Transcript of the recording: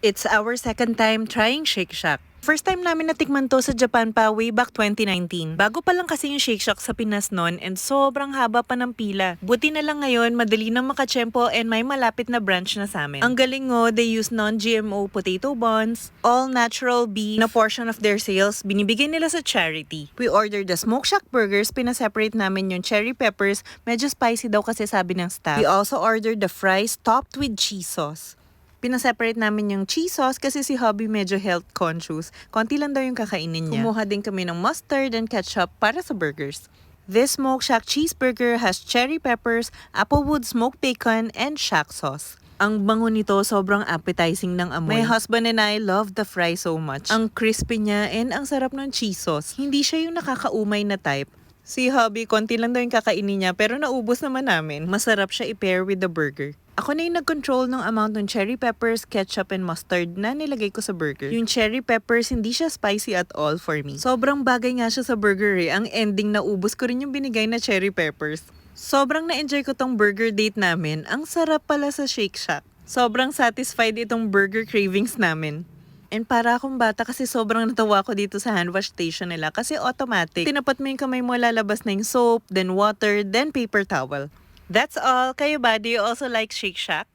It's our second time trying Shake Shack. First time namin natikman to sa Japan pa way back 2019. Bago pa lang kasi yung Shake Shack sa Pinas noon and sobrang haba pa ng pila. Buti na lang ngayon, madali nang makachempo and may malapit na branch na sa amin. Ang galing they use non-GMO potato buns, all natural beef, na portion of their sales, binibigay nila sa charity. We ordered the Smoke Shack burgers, pinaseparate namin yung cherry peppers, medyo spicy daw kasi sabi ng staff. We also ordered the fries topped with cheese sauce. Pinaseparate namin yung cheese sauce kasi si Hubby medyo health conscious. Konti lang daw yung kakainin niya. Kumuha din kami ng mustard and ketchup para sa burgers. This Smoke Shack cheeseburger has cherry peppers, applewood smoked bacon, and shack sauce. Ang bango nito, sobrang appetizing ng amoy. My husband and I love the fry so much. Ang crispy niya and ang sarap ng cheese sauce. Hindi siya yung nakakaumay na type. Si Hubby, konti lang daw yung kakainin niya pero naubos naman namin. Masarap siya i-pair with the burger. Ako na yung nag-control ng amount ng cherry peppers, ketchup, and mustard na nilagay ko sa burger. Yung cherry peppers, hindi siya spicy at all for me. Sobrang bagay nga siya sa burger eh. Ang ending, naubos ko rin yung binigay na cherry peppers. Sobrang na-enjoy ko tong burger date namin. Ang sarap pala sa Shake Shack. Sobrang satisfied itong burger cravings namin. And para akong bata kasi sobrang natawa ko dito sa hand wash station nila kasi automatic. Tinapat mo yung kamay mo, lalabas na yung soap, then water, then paper towel. That's all. Kayo ba? Do you also like Shake Shack?